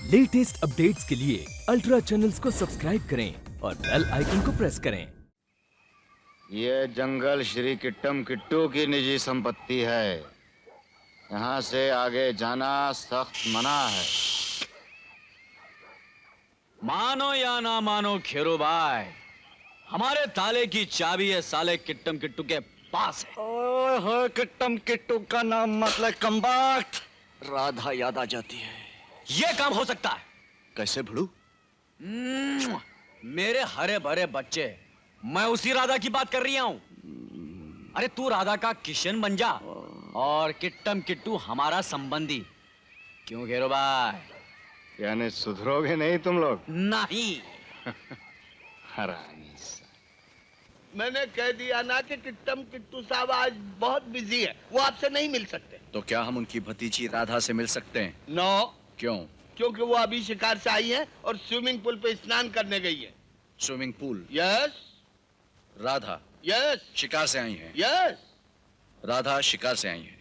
Latest updates के लिए ultra channels को सब्सक्राइब करें और बेल आइकन को प्रेस करें। ये जंगल श्री किट्टम किट्टू की निजी संपत्ति है। यहाँ से आगे जाना सख्त मना है। मानो या ना मानो खेरू भाई, हमारे ताले की चाबी है साले किट्टम किट्टू के पास है। ओए किट्टम किट्टू का नाम मतलब कम्बाट राधा याद आ जाती है। ये काम हो सकता है कैसे भड़ू? मेरे हरे भरे बच्चे, मैं उसी राधा की बात कर रही हूं। अरे तू राधा का किशन बन जा और किट्टम किट्टू हमारा संबंधी। क्यों घेरो भाई? यानी सुधरोगे नहीं तुम लोग? नहीं। हरामी सा। मैंने कह दिया ना कि किट्टम किट्टू साहब आज बहुत बिजी है, वो आपसे नहीं मिल सकते। तो क्या हम उनकी भतीजी राधा से मिल सकते हैं? नो। क्यों? क्योंकि वो अभी शिकार से आई है और स्विमिंग पूल पे स्नान करने गई है। Swimming pool? Yes. Radha? Yes. शिकार से आई है? यस। राधा शिकार से आई है।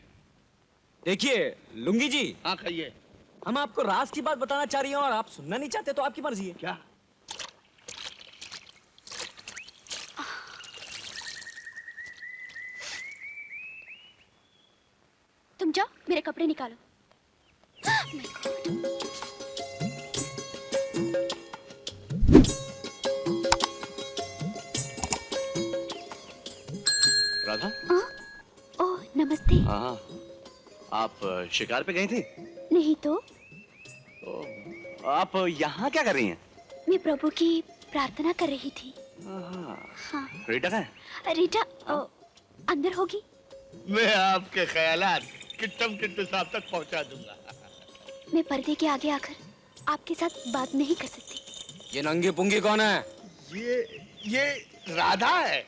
देखिए लुंगी जी, हाँ कहिए। हम आपको राज की बात बताना चाह रही हैं और आप सुनना नहीं चाहते तो आपकी मर्जी है। क्या? तुम जाओ, मेरे कपड़े निकालो। राधा? ओह नमस्ते। हाँ, आप शिकार पे गई थी? नहीं तो? आप यहाँ क्या कर रही हैं? मैं प्रभु की प्रार्थना कर रही थी। हाँ। रीटा कहाँ है? रीटा अंदर होगी। मैं आपके ख्यालात किट्टम किट्टू साहब तक पहुंचा दूंगा। मैं पर्दे के आगे आकर आपके साथ बात नहीं कर सकती। ये नंगी पुंगी कौन है? ये राधा है।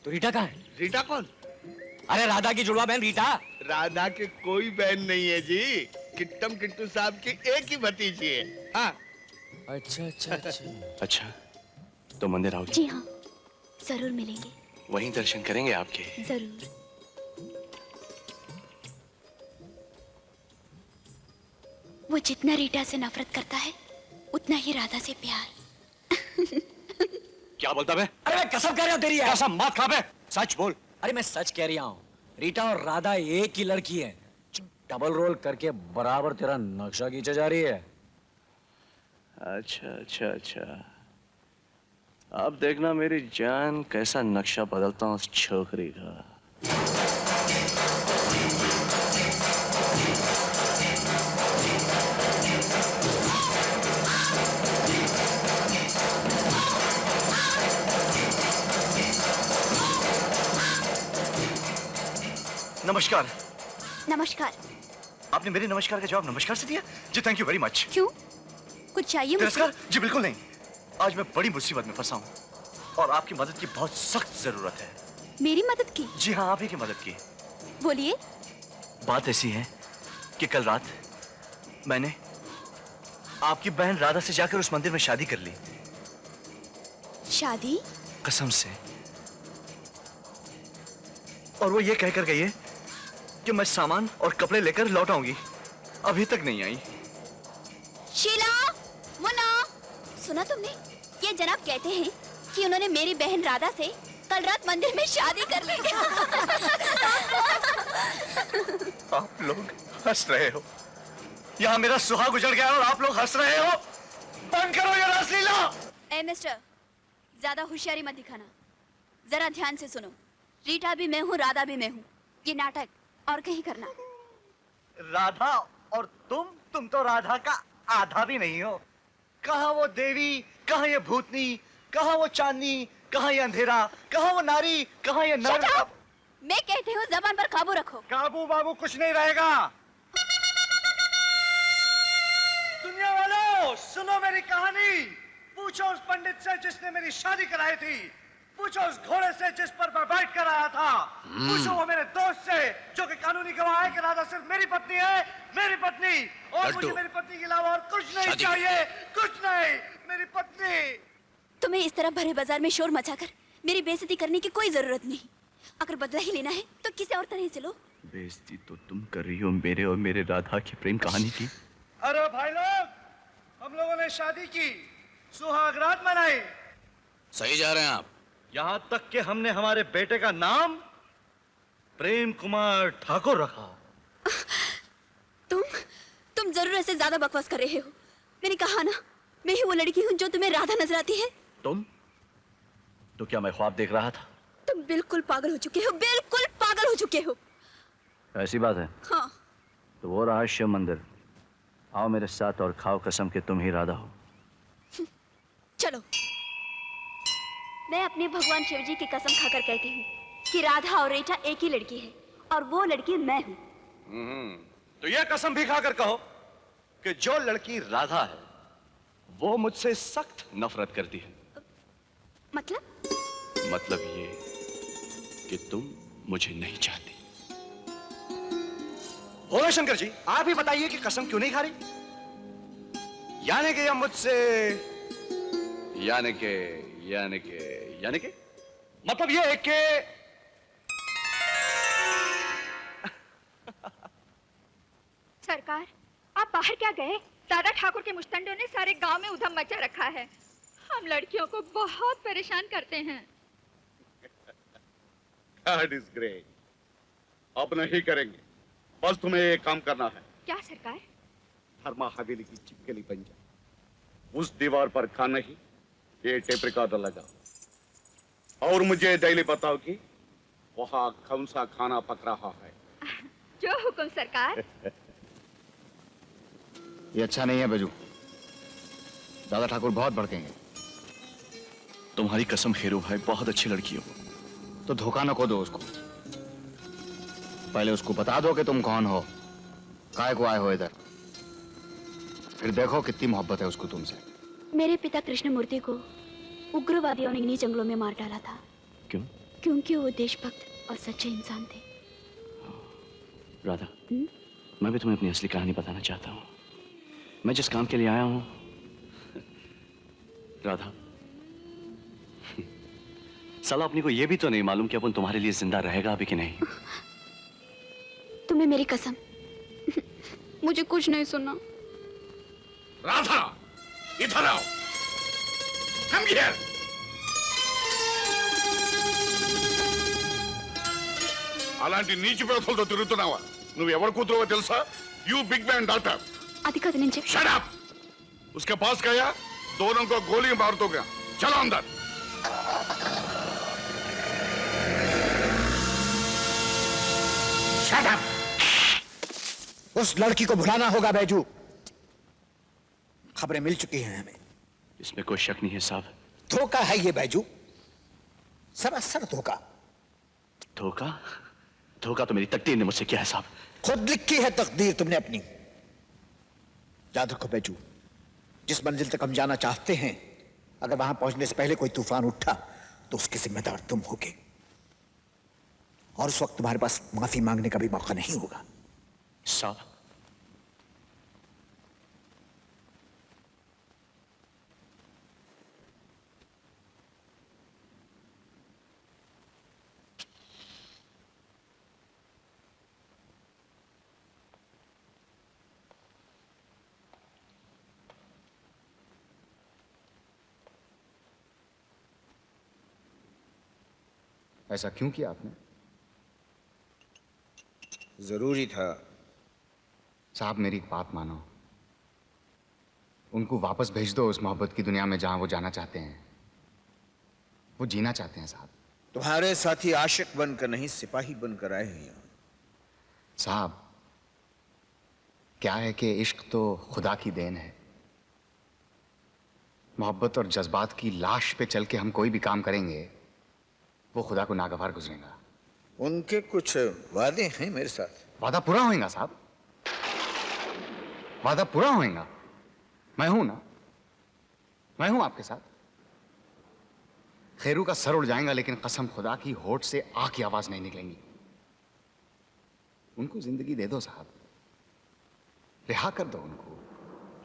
तो रीटा कहाँ है? रीटा कौन? अरे राधा की जुड़वा बहन रीटा। राधा की कोई बहन नहीं है जी, किट्टम किट्टू साहब की एक ही भतीजी है। हाँ। अच्छा अच्छा अच्छा। अच्छा, तो मंदिर आओगे? जी हाँ, जरूर मिलेंगे। वहीं दर्शन करेंगे आपके। जरूर। वो जितना रीटा से नफरत करता है उतना ही राधा से प्यार। क्या बोलता बे? अरे मैं कसम कह रहा हूँ तेरी है। कसम मत खा बे, सच बोल। अरे मैं सच कह रहा हूँ, रीटा और राधा एक ही लड़की है जो डबल रोल करके बराबर तेरा नक्शा खींचे जा रही है। अच्छा अच्छा अच्छा, अब देखना मेरी जान कैसा नक्शा बदलता हूँ उस छोकरी का। नमस्कार। नमस्कार। आपने मेरे नमस्कार का जवाब नमस्कार से दिया? जी थैंक यू वेरी मच। क्यों, कुछ चाहिए मुझसे? तिरस्कार? जी बिल्कुल नहीं। आज मैं बड़ी मुसीबत में फंसा हूँ और आपकी मदद की बहुत सख्त जरूरत है। मेरी मदद की? जी हाँ, आप ही की मदद की। बोलिए। बात ऐसी है कि कल रात मैंने आपकी बहन राधा से जाकर उस मंदिर में शादी कर ली। शादी? कसम से। और वो ये कहकर गई है कि मैं सामान और कपड़े लेकर लौट आऊंगी। अभी तक नहीं आई। शीला, मुन्ना, सुना तुमने? ये जनाब कहते हैं कि उन्होंने मेरी बहन राधा से कल रात मंदिर में शादी कर ली। आप लोग हंस रहे हो। यहाँ मेरा सुहाग उजड़ गया और आप लोग हंस रहे हो। बंद करो ये रासलीला। ए मिस्टर, ज्यादा होशियारी मत दिखाना। जरा ध्यान से सुनो। रीटा भी मैं हूँ, राधा भी मैं हूँ। ये नाटक और कहीं करना। राधा और तुम तो राधा का आधा भी नहीं हो। कहाँ वो देवी, कहाँ ये भूतनी, कहाँ वो चांदनी, कहाँ ये अंधेरा, कहाँ वो नारी, कहाँ ये नर। मैं कहती हूँ जबान पर काबू रखो। काबू बाबू कुछ नहीं रहेगा। दुनिया वालों सुनो मेरी कहानी। पूछो उस पंडित से जिसने मेरी शादी कराई थी। पूछो उस घोड़े से जिस पर मैं बैठ कर आया था। पूछो वो मेरे दोस्त से जो कि कानूनी गवाह है कि राधा सिर्फ मेरी पत्नी है, मेरी पत्नी। और मुझे मेरी पत्नी के अलावा और कुछ नहीं चाहिए, कुछ नहीं। मेरी पत्नी। तुम्हें इस तरह भरे बाजार में शोर मचाकर मेरी बेइज्जती करने की कोई जरूरत नहीं। अगर बदला ही लेना है तो किसी और तरह से लो। बेइज्जती तो तुम कर रही हो मेरे और मेरे राधा की प्रेम कहानी की। हमने शादी की, सुहागरात मनाई। सही जा रहे हैं आप। यहां तक कि हमने हमारे बेटे का नाम प्रेम कुमार ठाकुर रखा। तुम जरूर ऐसे ज्यादा बकवास कर रहे हो। मैंने कहा ना, मैं ही वो लड़की हूँ जो तुम्हें राधा नजर आती है। तुम? तो क्या मैं ख्वाब देख रहा था? तुम बिल्कुल पागल हो चुके हो, बिल्कुल पागल हो चुके हो। ऐसी बात है? हाँ। तो वो रहा शिव मंदिर। आओ मेरे साथ और खाओ कसम कि तुम ही राधा हो। चलो। मैं अपने भगवान शिव जी की कसम खाकर कहती हूँ कि राधा और रीटा एक ही लड़की है और वो लड़की मैं हूँ। तो यह कसम भी खाकर कहो कि जो लड़की राधा है वो मुझसे सख्त नफरत करती है। मतलब ये कि तुम मुझे नहीं चाहती। बोलो शंकर जी, आप ही बताइए कि कसम क्यों नहीं खा रही? यानी कि यह मुझसे यानी के मतलब ये है कि सरकार, आप बाहर क्या गए? दादा ठाकुर के मुश्तंडों ने सारे गांव में उधम मचा रखा है। हम लड़कियों को बहुत परेशान करते हैं। That is great. अब नहीं करेंगे, बस तुम्हें एक काम करना है। क्या सरकार? हरमा हवेली की चिपकली बन जा, उस दीवार पर खाना ही ये टेप रिकॉर्डर लगा और मुझे डेली बताओ कि वहां कौन सा खाना पक रहा है। जो हुक्म सरकार। ये अच्छा नहीं है बजू, दादा ठाकुर बहुत भड़केंगे। तुम्हारी कसम खेरू भाई, बहुत अच्छी लड़की हो। तो धोखा न खो दो उसको। पहले उसको बता दो कि तुम कौन हो, काय को आए हो इधर, फिर देखो कितनी मोहब्बत है उसको तुमसे। मेरे पिता कृष्णमूर्ति को उग्रवादियों ने इन्हीं जंगलों में मार डाला था। क्यों? क्योंकि वो देशभक्त और सच्चे इंसान थे। राधा, मैं भी तुम्हें अपनी असली कहानी बताना चाहता हूँ। मैं जिस काम के लिए आया हूँ, राधा, साला अपनी को यह भी तो नहीं मालूम कि अपन तुम्हारे लिए जिंदा रहेगा अभी कि नहीं। तुम्हें मेरी कसम, मुझे कुछ नहीं सुनना। राधा, इधर आओ। Come here. అలాంటి నీచి వ్యవస్థలతో తిరుగుతున్నావా? నువ్వు ఎవరు కూతురువో తెలుసా? You big man daughter. అది కాదు నేను Shut up. उसके पास गया, दोनों को गोली मार दोगे। चलो अंदर। Shut up. उस लड़की को भुलाना होगा बैजू। खबरें मिल चुकी हैं हमें। इसमें कोई शक नहीं है साहब। धोखा है ये बैजू, सरासर धोखा। धोखा? धोखा तो मेरी तकदीर ने मुझसे किया है साहब। खुद लिखी है तकदीर तुमने अपनी। याद रखो बैजू, जिस मंजिल तक हम जाना चाहते हैं, अगर वहां पहुंचने से पहले कोई तूफान उठा तो उसके जिम्मेदार तुम होगे, और उस वक्त तुम्हारे पास माफी मांगने का भी मौका नहीं होगा। साहब, ऐसा क्यों किया आपने? जरूरी था। साहब मेरी एक बात मानो, उनको वापस भेज दो उस मोहब्बत की दुनिया में जहां वो जाना चाहते हैं। वो जीना चाहते हैं साहब। तुम्हारे साथी आशिक बनकर नहीं, सिपाही बनकर आए हैं यहाँ। साहब क्या है कि इश्क तो खुदा की देन है। मोहब्बत और जज्बात की लाश पे चल के हम कोई भी काम करेंगे, वो खुदा को नागवार गुजरेगा। उनके कुछ वादे हैं मेरे साथ। वादा पूरा होएगा साहब, वादा पूरा होएगा। मैं हूं ना, मैं हूं आपके साथ। खैरू का सर उड़ जाएगा लेकिन कसम खुदा की होठ से आ की आवाज नहीं निकलेंगी। उनको जिंदगी दे दो साहब, रिहा कर दो उनको।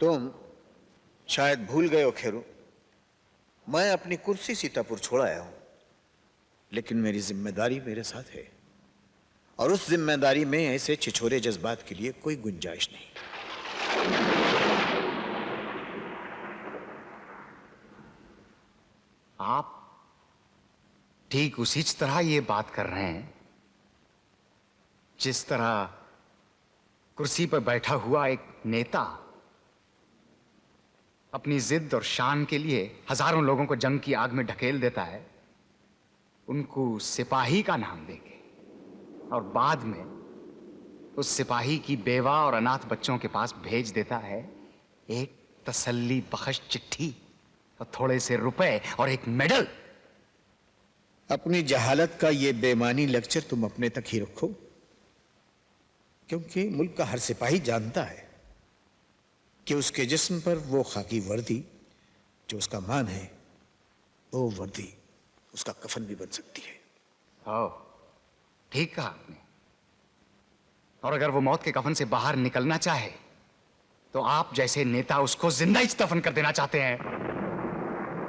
तुम शायद भूल गए हो खेरू, मैं अपनी कुर्सी सीतापुर छोड़ आया हूं, लेकिन मेरी जिम्मेदारी मेरे साथ है, और उस जिम्मेदारी में ऐसे छिछोरे जज्बात के लिए कोई गुंजाइश नहीं। आप ठीक उसी तरह ये बात कर रहे हैं जिस तरह कुर्सी पर बैठा हुआ एक नेता अपनी जिद और शान के लिए हजारों लोगों को जंग की आग में ढकेल देता है, उनको सिपाही का नाम देके, और बाद में उस सिपाही की बेवा और अनाथ बच्चों के पास भेज देता है एक तसल्ली बख्श चिट्ठी और थोड़े से रुपए और एक मेडल। अपनी जहालत का ये बेमानी लेक्चर तुम अपने तक ही रखो, क्योंकि मुल्क का हर सिपाही जानता है कि उसके जिस्म पर वो खाकी वर्दी जो उसका मान है, वो वर्दी उसका कफन भी बन सकती है। ओ, ठीक कहा आपने। और अगर वो मौत के कफन से बाहर निकलना चाहे तो आप जैसे नेता उसको जिंदा ही दफन कर देना चाहते हैं।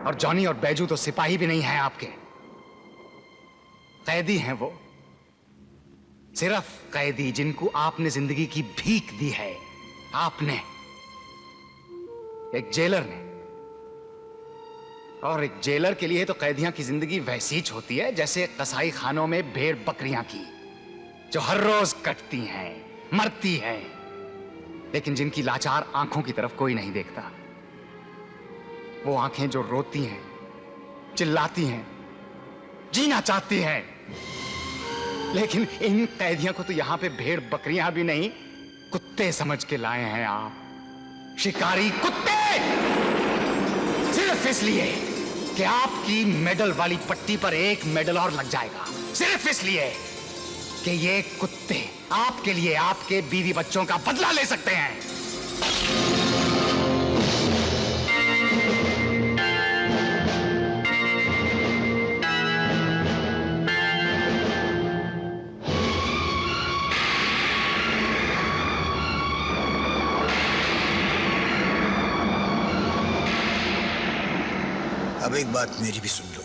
और जॉनी और बैजू तो सिपाही भी नहीं है आपके, कैदी हैं वो, सिर्फ कैदी जिनको आपने जिंदगी की भीख दी है। आपने, एक जेलर ने। और एक जेलर के लिए तो कैदियां की जिंदगी वैसी ही होती है जैसे कसाई खानों में भेड़ बकरियां की, जो हर रोज कटती हैं, मरती हैं, लेकिन जिनकी लाचार आंखों की तरफ कोई नहीं देखता। वो आंखें जो रोती हैं, चिल्लाती हैं, जीना चाहती हैं, लेकिन इन कैदियों को तो यहां पे भेड़ बकरियां भी नहीं, कुत्ते समझ के लाए हैं आप, शिकारी कुत्ते। सिर्फ इसलिए कि आपकी मेडल वाली पट्टी पर एक मेडल और लग जाएगा, सिर्फ इसलिए कि ये कुत्ते आपके लिए आपके बीवी बच्चों का बदला ले सकते हैं। अब एक बात मेरी भी सुन लो,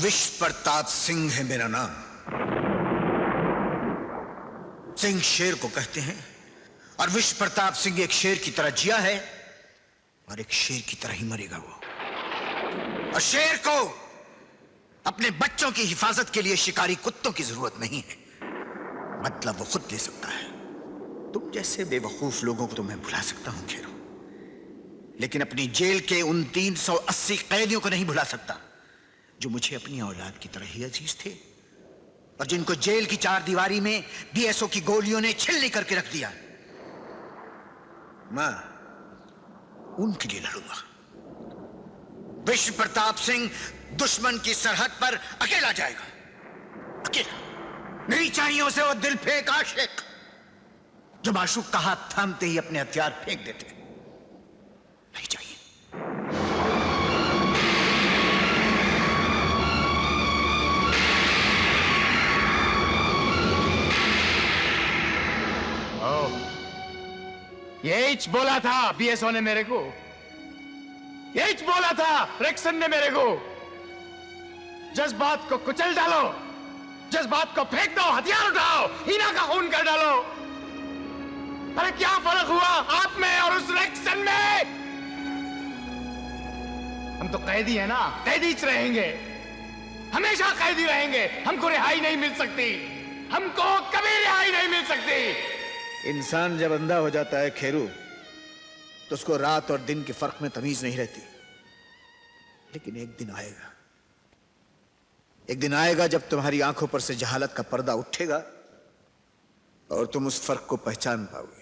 विश्व प्रताप सिंह है मेरा नाम। सिंह शेर को कहते हैं, और विश्व प्रताप सिंह एक शेर की तरह जिया है और एक शेर की तरह ही मरेगा वो। और शेर को अपने बच्चों की हिफाजत के लिए शिकारी कुत्तों की जरूरत नहीं है, मतलब वो खुद ले सकता है। तुम जैसे बेवकूफ लोगों को तो मैं भुला सकता हूं खेरो, लेकिन अपनी जेल के उन 380 कैदियों को नहीं भुला सकता जो मुझे अपनी औलाद की तरह ही अजीज थे, और जिनको जेल की चार दीवारी में बीएसओ की गोलियों ने छिलनी करके रख दिया। मैं उनके लिए लड़ूंगा। विश्व प्रताप सिंह दुश्मन की सरहद पर अकेला जाएगा, अकेला। नहीं चाहिए उसे वो दिल फेंक आशिक जो माशूक का हाथ थामते ही अपने हथियार फेंक देते, नहीं चाहिए। यही बोला था बीएसओ ने मेरे को, यही बोला था रेक्सन ने मेरे को, जज्बात को कुचल डालो, जज्बात को फेंक दो, हथियार उठाओ, हीना का खून कर डालो। अरे क्या फर्क हुआ आप में और उस रेक्सन में? हम तो कैदी है ना, कैदी रहेंगे, हमेशा कैदी रहेंगे। हमको रिहाई नहीं मिल सकती, हमको कभी रिहाई नहीं मिल सकती। इंसान जब अंधा हो जाता है खेरू, तो उसको रात और दिन के फर्क में तमीज नहीं रहती। लेकिन एक दिन आएगा, एक दिन आएगा जब तुम्हारी आंखों पर से जहालत का पर्दा उठेगा और तुम उस फर्क को पहचान पाओगे।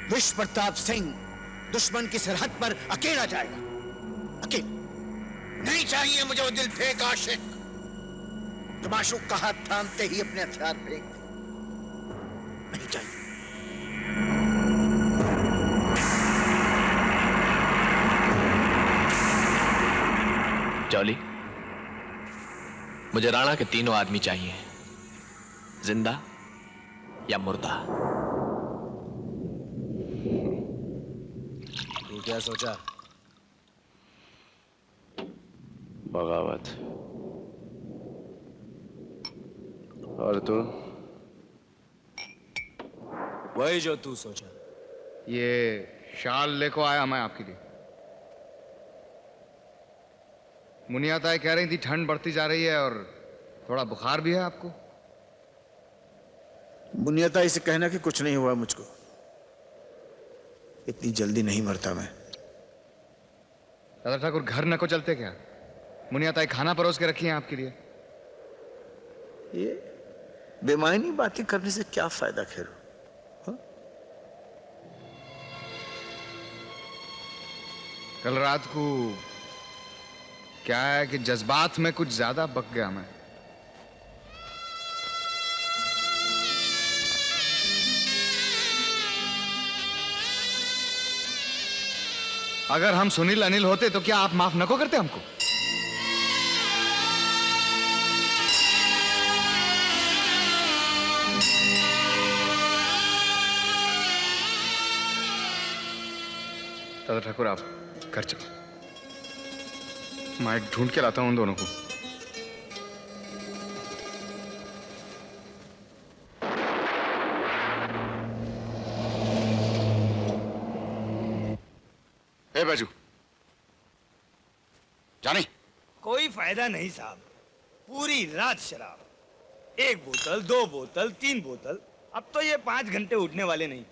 विश्व प्रताप सिंह दुश्मन की सरहद पर अकेला जाएगा, अकेला। नहीं चाहिए मुझे वो दिल फेंक आशिक जो माशूक का हाथ थामते ही अपने हथियार फेंक दे, नहीं चाहिए। जॉली, मुझे राणा के तीनों आदमी चाहिए, जिंदा या मुर्दा। तू क्या सोचा? बगावत। और तू? वही जो तू सोचा। ये शाल लेको आया मैं आपके लिए। मुनिया ताई कह रही थी ठंड बढ़ती जा रही है और थोड़ा बुखार भी है आपको। बुनियाता इसे कहना कि कुछ नहीं हुआ मुझको, इतनी जल्दी नहीं मरता मैं। दादा ठाकुर घर न को चलते क्या? मुनिया ताई खाना परोस के रखी है आपके लिए। ये बेमायनी बातें करने से क्या फायदा खेरो? कल रात को क्या है कि जज्बात में कुछ ज्यादा बक गया मैं। अगर हम सुनील अनिल होते तो क्या आप माफ न को करते हमको? दादा ठाकुर आप घर चलो, मैं ढूंढ के लाता हूं उन दोनों को। ए बाजू जानी। कोई फायदा नहीं साहब, पूरी रात शराब, 1 बोतल 2 बोतल 3 बोतल, अब तो ये 5 घंटे उठने वाले नहीं।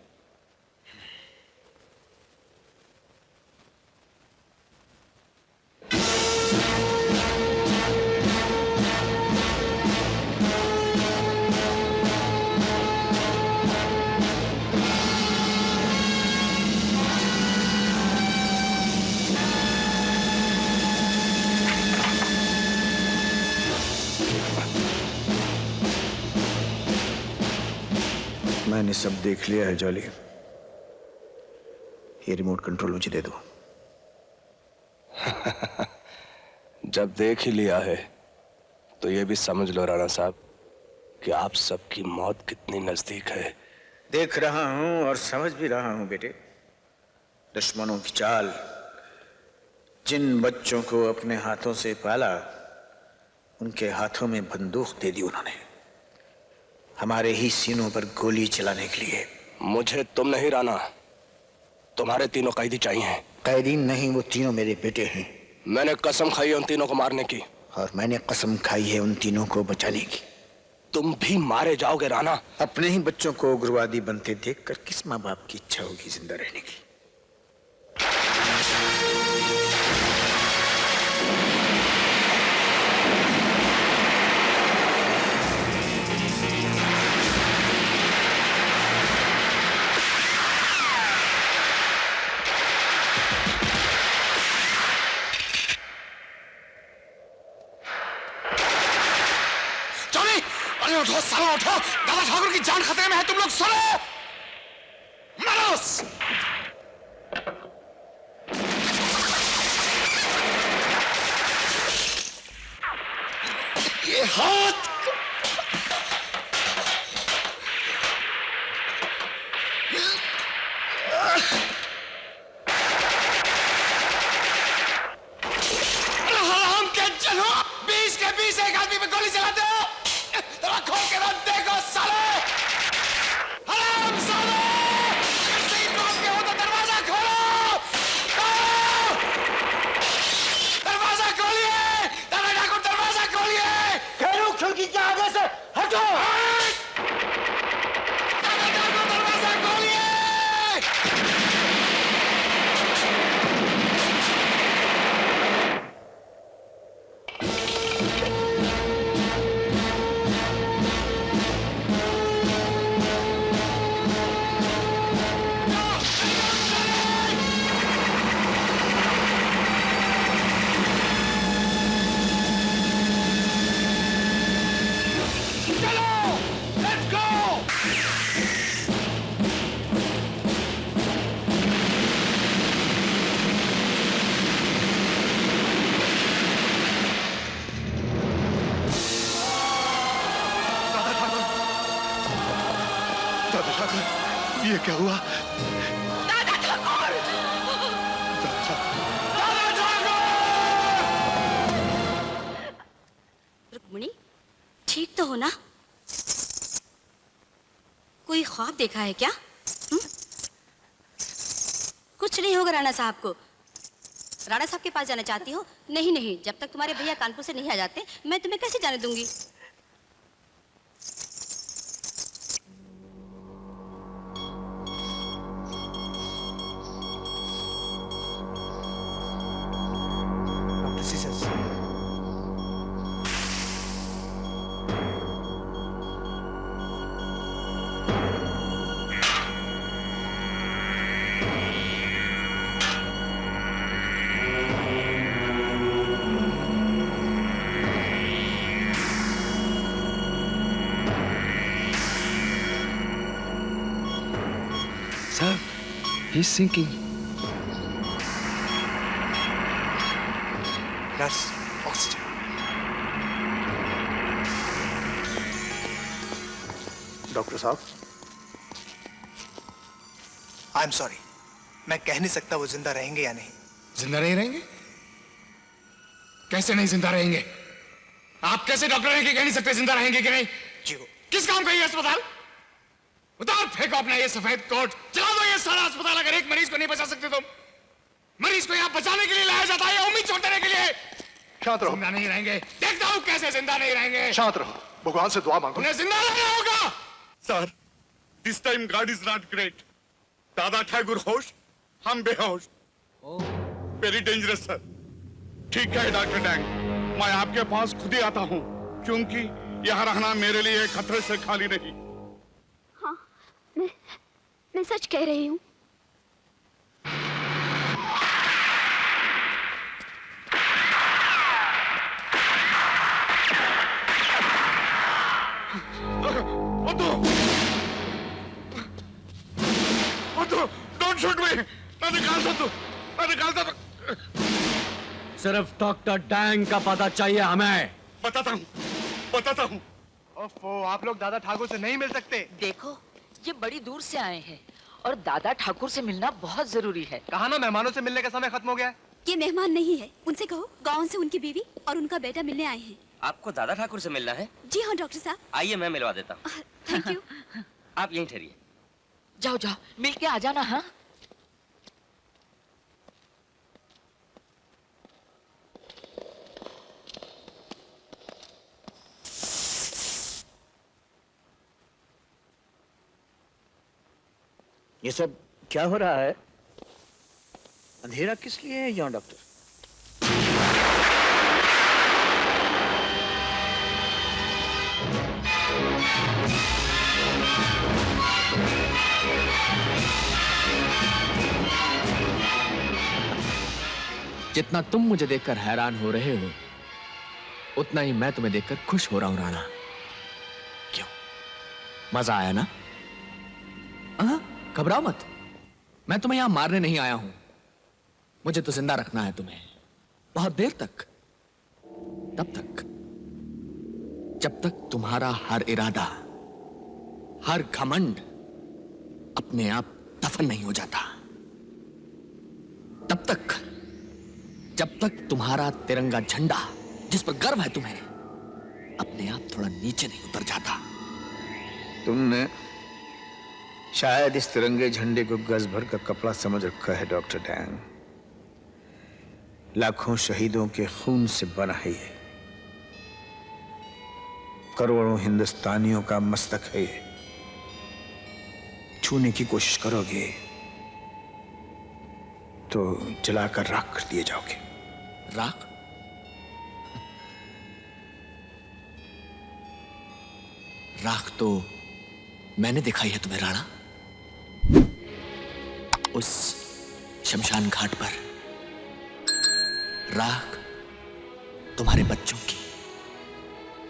मैंने सब देख लिया है जॉली, ये रिमोट कंट्रोल मुझे दे दो। जब देख ही लिया है तो ये भी समझ लो राणा साहब कि आप सबकी मौत कितनी नजदीक है। देख रहा हूं और समझ भी रहा हूं बेटे। दुश्मनों की चाल, जिन बच्चों को अपने हाथों से पाला उनके हाथों में बंदूक दे दी उन्होंने, हमारे ही सीनों पर गोली चलाने के लिए। मुझे तुम नहीं राणा, तुम्हारे तीनों कैदी चाहिए। कैदी नहीं, वो तीनों मेरे बेटे हैं। मैंने कसम खाई है उन तीनों को मारने की। और मैंने कसम खाई है उन तीनों को बचाने की। तुम भी मारे जाओगे राणा। अपने ही बच्चों को उग्रवादी बनते देखकर किस माँ बाप की इच्छा होगी जिंदा रहने की? उठो सालों उठो, दादा ठाकुर की जान खतरे में है, तुम लोग सुनो। मारो। ये हाथ हम क्या चलो 20 के 20 एक आदमी पे गोली चलाते हो। खोल के रख देखो साले, हराम साले, अगर सही बात के हो तो दरवाजा खोलो, दरवाजा खोलिए, दादा ठाकुर दरवाजा खोलिए। खेलू खिड़की के आगे से हटो। दादा ठाकुर दरवाजा खोलिए। ये क्या हुआ? दादा ठाकुर! दादा ठाकुर! रुक्मिणी, ठीक तो हो ना? ख्वाब देखा है क्या? कुछ नहीं होगा राणा साहब को। राणा साहब के पास जाना चाहती हो? नहीं नहीं, जब तक तुम्हारे भैया कानपुर से नहीं आ जाते मैं तुम्हें कैसे जाने दूंगी। Sir, he's sinking. Nurse, oxygen. Doctor साहब, आई एम सॉरी, मैं कह नहीं सकता वो जिंदा रहेंगे या नहीं। जिंदा नहीं रहेंगे? कैसे नहीं जिंदा रहेंगे? आप कैसे डॉक्टर हैं कि कह नहीं सकते जिंदा रहेंगे कि नहीं? जी वो किस काम का ये अस्पताल? उतार फेंको अपना ये सफेद कोट, चला दो ये सारा अस्पताल। अगर एक मरीज को नहीं बचा सकते तुम, मरीज को यहाँ बचाने के लिए लाया जाता है या उम्मीद छोड़ देने के लिए? शांत रहो। जिंदा नहीं रहेंगे, देखता हूँ कैसे जिंदा नहीं रहेंगे। शांत रहो, भगवान से दुआ मांगो। उन्हें जिंदा रहना होगा। Sir, this time God is not great. दादा ठाकुर होश, हम बेहोश। Very dangerous sir. ठीक है डॉक्टर डैंग, मैं आपके पास खुद ही आता हूँ, क्योंकि यहाँ रहना मेरे लिए खतरे से खाली नहीं। हाँ, मैं सच कह रही हूँ। डोंट शूट मी। मैं निकालता तू, मैं निकालता तू। सिर्फ डॉक्टर डैंग का पता चाहिए हमें। बताता हूँ, बताता हूँ। ओफो, आप लोग दादा ठाकुर से नहीं मिल सकते? देखो, ये बड़ी दूर से आए हैं और दादा ठाकुर से मिलना बहुत जरूरी है। कहा ना मेहमानों से मिलने का समय खत्म हो गया है। ये मेहमान नहीं है, उनसे कहो गांव से उनकी बीवी और उनका बेटा मिलने आए हैं। आपको दादा ठाकुर से मिलना है? जी हाँ डॉक्टर साहब। आइए मैं मिलवा देता हूँ। Thank you. आप यहीं ठहरिए। जाओ जाओ, मिल के आ जाना। हाँ, ये सब क्या हो रहा है? अंधेरा किस लिए है यहाँ डॉक्टर? जितना तुम मुझे देखकर हैरान हो रहे हो, उतना ही मैं तुम्हें देखकर खुश हो रहा हूं राणा। क्यों? मजा आया ना? घबराओ मत, मैं तुम्हें यहां मारने नहीं आया हूं। मुझे तो जिंदा रखना है तुम्हें, बहुत देर तक। तब तक जब तक तुम्हारा हर इरादा, हर घमंड अपने आप दफन नहीं हो जाता। तब तक जब तक तुम्हारा तिरंगा झंडा, जिस पर गर्व है तुम्हें, अपने आप थोड़ा नीचे नहीं उतर जाता। तुमने शायद इस तिरंगे झंडे को गज भर का कपड़ा समझ रखा है डॉक्टर डैंग। लाखों शहीदों के खून से बना है ये, करोड़ों हिंदुस्तानियों का मस्तक है ये। छूने की कोशिश करोगे तो जलाकर राख कर दिए जाओगे। राख? राख तो मैंने दिखाई है तुम्हें राणा, उस शमशान घाट पर। राख तुम्हारे बच्चों की,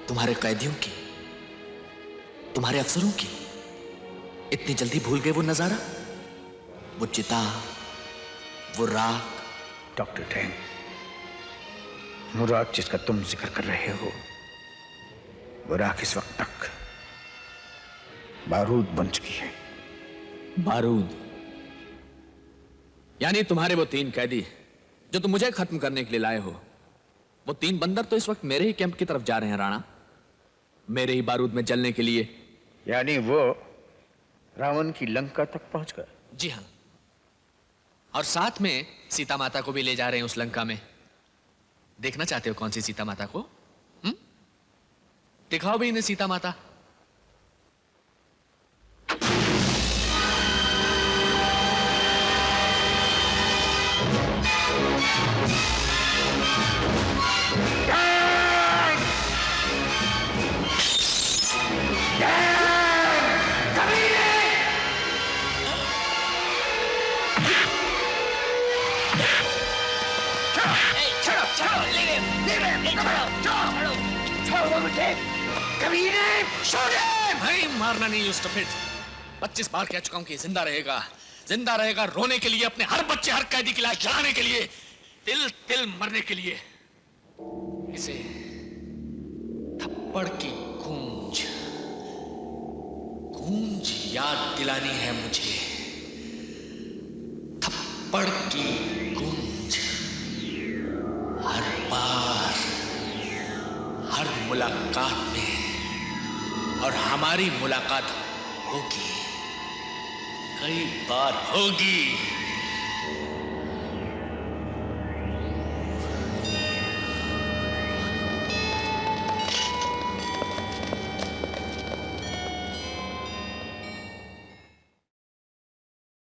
तुम्हारे कैदियों की, तुम्हारे अफसरों की। इतनी जल्दी भूल गए वो नजारा, वो चिता, वो राख। डॉक्टर डैंग, वो राख जिसका तुम जिक्र कर रहे हो, वो राख इस वक्त तक बारूद बन चुकी है। बारूद? यानी तुम्हारे वो 3 कैदी जो तुम मुझे खत्म करने के लिए लाए हो, वो 3 बंदर तो इस वक्त मेरे ही कैंप की तरफ जा रहे हैं राणा, मेरे ही बारूद में जलने के लिए। यानी वो रावण की लंका तक पहुंच गए? जी हाँ, और साथ में सीता माता को भी ले जा रहे हैं उस लंका में। देखना चाहते हो कौन सी सीता माता को? दिखाओ भी इन्हें सीता माता। नहीं मारना नहीं, स्टूपिड। 25 बार कह चुका हूं कि जिंदा रहेगा, जिंदा रहेगा रोने के लिए, अपने हर बच्चे हर कैदी की लाश जलाने के लिए, तिल तिल मरने के लिए। इसे थप्पड़ की गूंज गूंज याद दिलानी है मुझे। थप्पड़ की गूंज हर बार, हर मुलाकात में, और हमारी मुलाकात होगी, कई बार होगी।